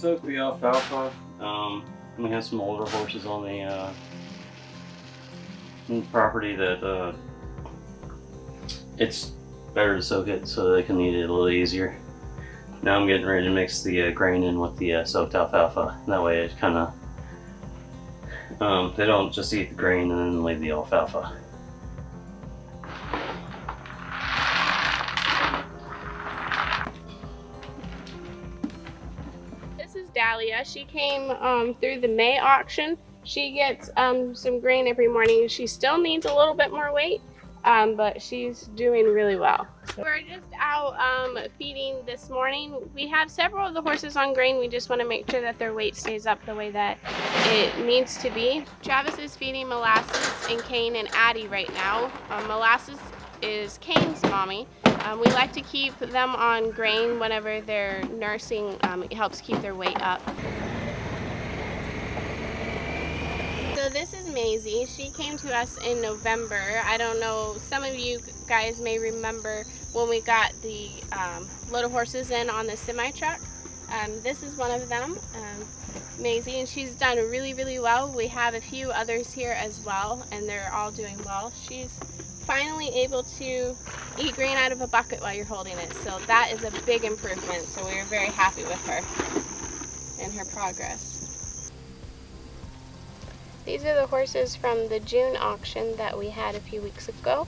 soak the alfalfa. We have some older horses on the property that it's better to soak it so they can eat it a little easier. Now I'm getting ready to mix the grain in with the soaked alfalfa. That way it kind of, they don't just eat the grain and then leave the alfalfa. This is Dahlia. She came through the May auction. She gets some grain every morning. She still needs a little bit more weight, but she's doing really well. So we're just out feeding this morning. We have several of the horses on grain. We just want to make sure that their weight stays up the way that it needs to be. Travis is feeding Molasses and Kane and Addie right now. Molasses is Kane's mommy. We like to keep them on grain whenever they're nursing. It helps keep their weight up. So this is Maisie. She came to us in November. I don't know, some of you guys may remember when we got the load of horses in on the semi-truck. This is one of them, Maisie, and she's done really, really well. We have a few others here as well, and they're all doing well. She's finally able to eat grain out of a bucket while you're holding it, so that is a big improvement. So we are very happy with her and her progress. These are the horses from the June auction that we had a few weeks ago.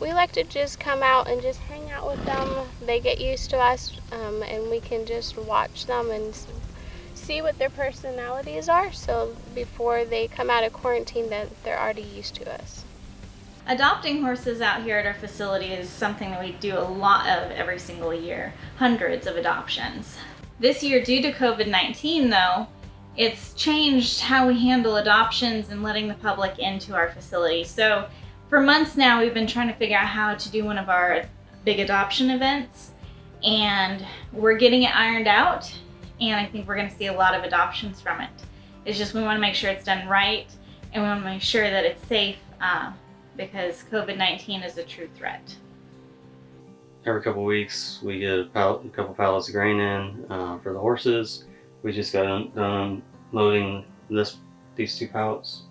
We like to just come out and just hang out with them. They get used to us, and we can just watch them and see what their personalities are, so before they come out of quarantine that they're already used to us. Adopting horses out here at our facility is something that we do a lot of every single year, hundreds of adoptions. This year, due to COVID-19 though, it's changed how we handle adoptions and letting the public into our facility. So for months now, we've been trying to figure out how to do one of our big adoption events, and we're getting it ironed out, and I think we're going to see a lot of adoptions from it. It's just we want to make sure it's done right, and we want to make sure that it's safe because COVID-19 is a true threat. Every couple weeks we get a couple pallets of grain in for the horses. We just got done loading these 2 pallets.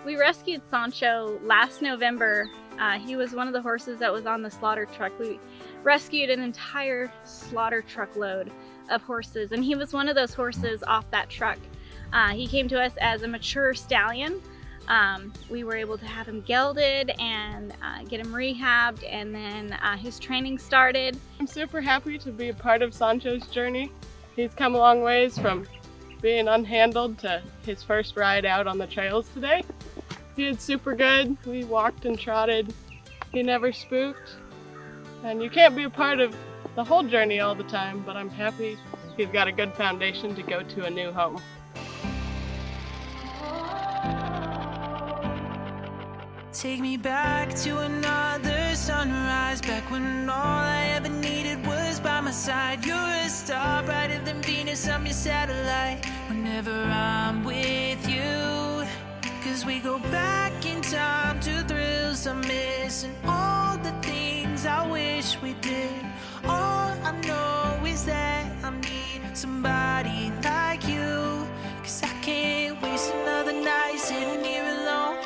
We rescued Sancho last November. He was one of the horses that was on the slaughter truck. We rescued an entire slaughter truckload of horses, and he was one of those horses off that truck. He came to us as a mature stallion. We were able to have him gelded and get him rehabbed, and then his training started. I'm super happy to be a part of Sancho's journey. He's come a long ways from being unhandled to his first ride out on the trails today. He did super good. We walked and trotted. He never spooked. And you can't be a part of the whole journey all the time, but I'm happy he's got a good foundation to go to a new home. Take me back to another sunrise, back when all I ever needed was by my side. You're a star brighter than Venus, I'm your satellite whenever I'm with you. Cause we go back in time to thrills I miss and all the things I wish we did. All I know is that I need somebody like you. Cause I can't waste another night sitting here alone.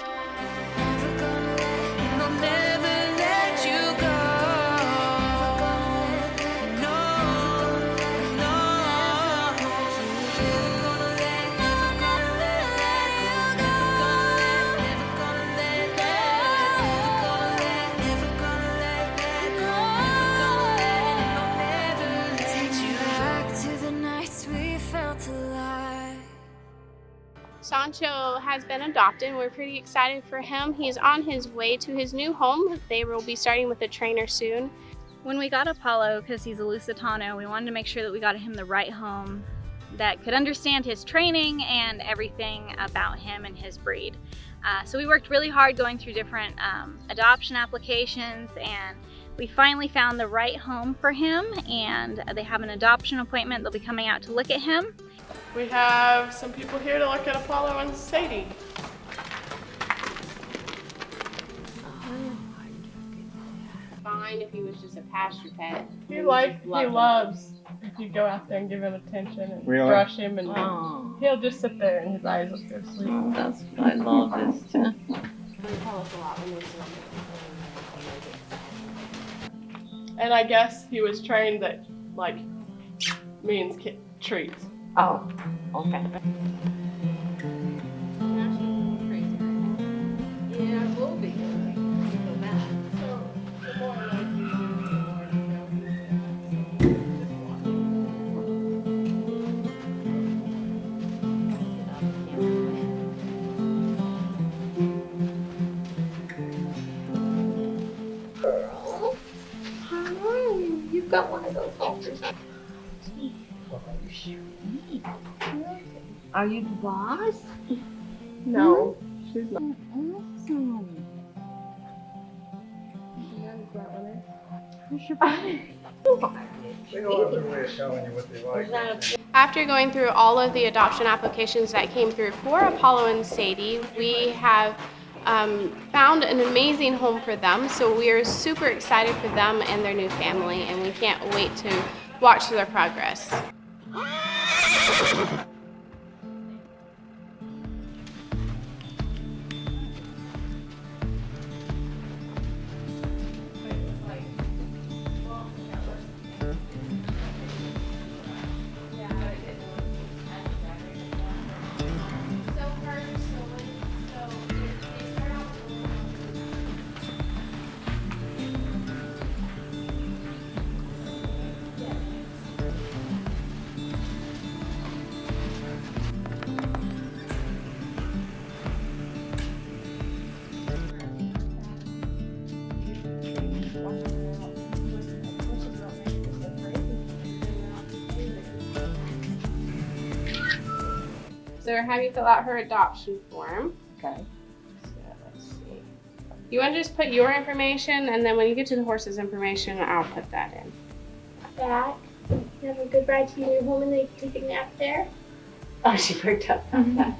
Sancho has been adopted. We're pretty excited for him. He's on his way to his new home. They will be starting with a trainer soon. When we got Apollo, because he's a Lusitano, we wanted to make sure that we got him the right home that could understand his training and everything about him and his breed. So we worked really hard going through different adoption applications, and we finally found the right home for him, and they have an adoption appointment. They'll be coming out to look at him. We have some people here to look at Apollo and Sadie. fine if he was just a pasture pet. He loves if you go out there and give him attention and brush him, and he'll just sit there and his eyes will go to sleep. Oh, I love this too. And I guess he was trained that like means treats. Oh, okay. Yeah, it will be. You've got one of those halters. Are you the boss? No, she's not. Awesome. After going through all of the adoption applications that came through for Apollo and Sadie, we have found an amazing home for them. So we are super excited for them and their new family, and we can't wait to watch their progress. So we're having you fill out her adoption form. Okay. So let's see. You want to just put your information, and then when you get to the horse's information, I'll put that in. Back. Have a good ride to your home and they take a nap there. Oh, she perked up on that.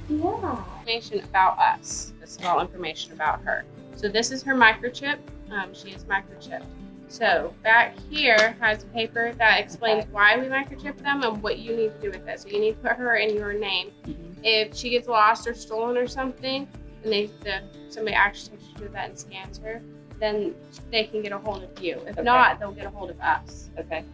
Yeah. Information about us. This is all information about her. So this is her microchip. She is microchipped. So back here has paper that explains why we microchip them and what you need to do with it. So you need to put her in your name. If she gets lost or stolen or something, and somebody actually takes her to that and scans her, then they can get a hold of you. If not, they'll get a hold of us. Okay.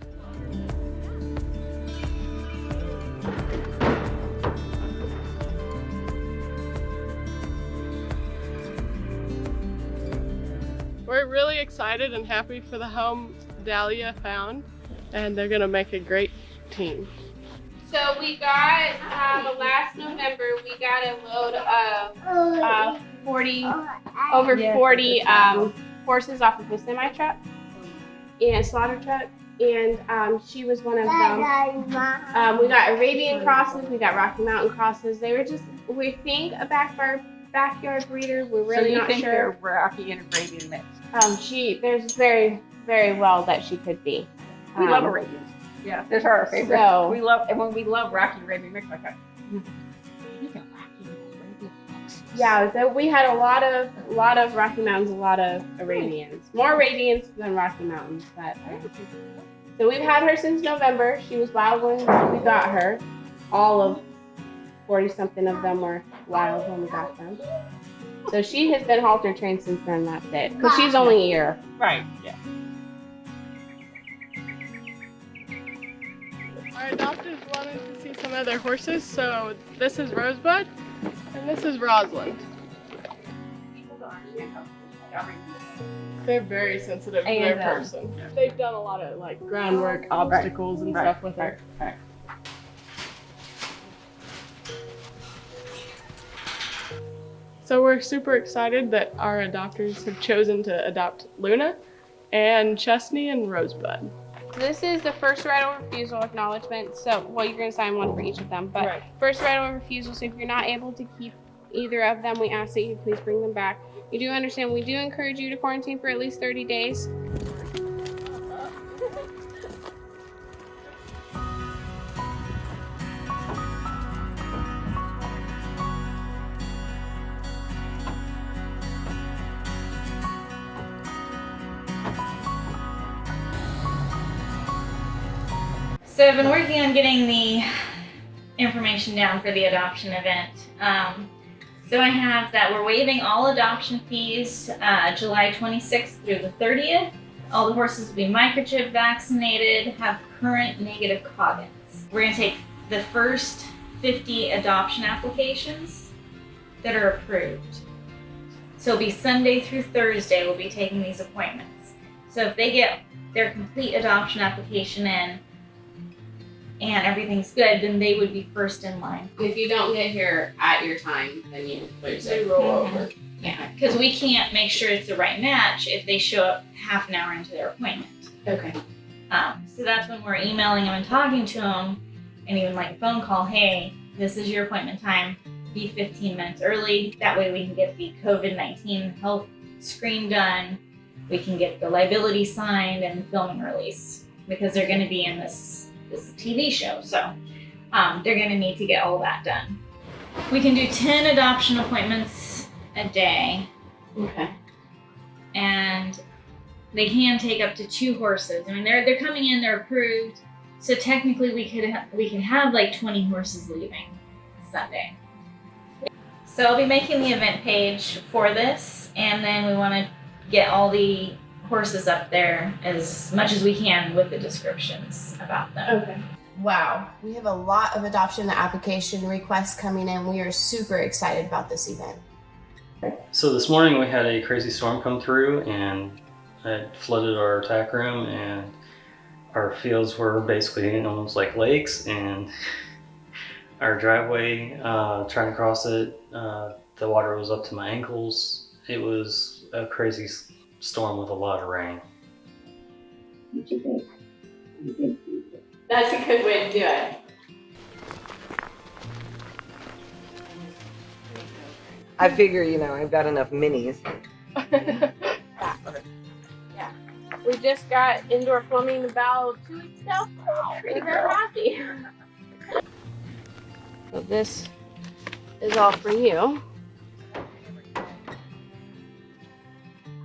We're really excited and happy for the home Dahlia found, and they're gonna make a great team. So we got, last November, we got a load of 40 horses off of a semi-truck and a slaughter truck, and she was one of them. We got Arabian crosses, we got Rocky Mountain crosses. They were just, we think a backyard breeder. We're really not sure. They're Rocky and Arabian mix? There's very, very well that she could be. We love Arabians. Yeah, those are our favorite. So, we love Rocky Arabian mix like that. yeah, so we had a lot of Rocky Mountains, a lot of Arabians. More Arabians than Rocky Mountains, but so we've had her since November. She was wild when we got her. All of 40-something of them were wild when we got them. So she has been halter trained since then. That's it, because she's only a year. Right. Yeah. Our adopters wanted to see some of their horses, so this is Rosebud, and this is Rosalind. They're very sensitive to their person. They've done a lot of like groundwork, obstacles, and stuff with her. Right. So we're super excited that our adopters have chosen to adopt Luna and Chesney and Rosebud. This is the first right of refusal acknowledgement. So, well, you're going to sign one for each of them, but first right of refusal. So if you're not able to keep either of them, we ask that you please bring them back. You do understand we do encourage you to quarantine for at least 30 days. So I've been working on getting the information down for the adoption event. So I have that we're waiving all adoption fees July 26th through the 30th. All the horses will be microchip vaccinated, have current negative coggins. We're gonna take the first 50 adoption applications that are approved. So it'll be Sunday through Thursday we'll be taking these appointments. So if they get their complete adoption application in and everything's good, then they would be first in line. If you don't get here at your time, then you lose it. roll over. Yeah, because we can't make sure it's the right match if they show up half an hour into their appointment. Okay. So that's when we're emailing them and talking to them, and even like a phone call, hey, this is your appointment time, be 15 minutes early. That way we can get the COVID-19 health screen done. We can get the liability signed and film and release, because they're gonna be in this TV show. So they're gonna need to get all that done. We can do 10 adoption appointments a day. Okay. And they can take up to 2 horses. I mean, they're coming in, they're approved. So technically we could have like 20 horses leaving Sunday. So I'll be making the event page for this, and then we want to get all the horses up there as much as we can with the descriptions about them. Okay. Wow, we have a lot of adoption application requests coming in. We are super excited about this event. So this morning we had a crazy storm come through and it flooded our tack room, and our fields were basically almost like lakes, and our driveway, trying to cross it, the water was up to my ankles. It was a crazy storm with a lot of rain. That's a good way to do it. I figure, I've got enough minis. We just got indoor plumbing about 2 weeks ago. Pretty very happy. So this is all for you.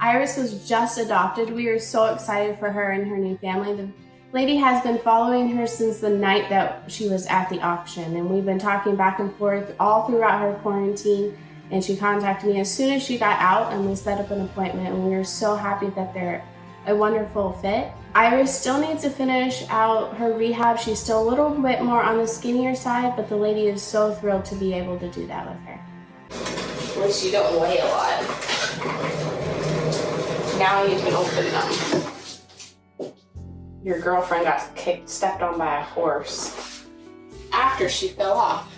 Iris was just adopted. We are so excited for her and her new family. The lady has been following her since the night that she was at the auction, and we've been talking back and forth all throughout her quarantine, and she contacted me as soon as she got out, and we set up an appointment, and we are so happy that they're a wonderful fit. Iris still needs to finish out her rehab. She's still a little bit more on the skinnier side, but the lady is so thrilled to be able to do that with her. At least you don't weigh a lot. Now you can open them. Your girlfriend got stepped on by a horse after she fell off.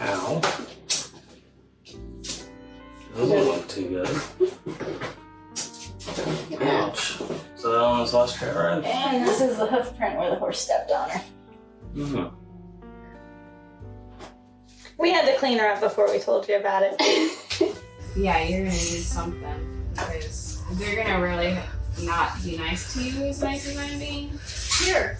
Ow. Doesn't look too good. Ouch. So that one was lost track, right? And this is the hoof print where the horse stepped on her. Mm-hmm. We had to clean her up before we told you about it. Yeah, you're gonna do something because they're gonna really not be nice to you as nice as I'm being. Here.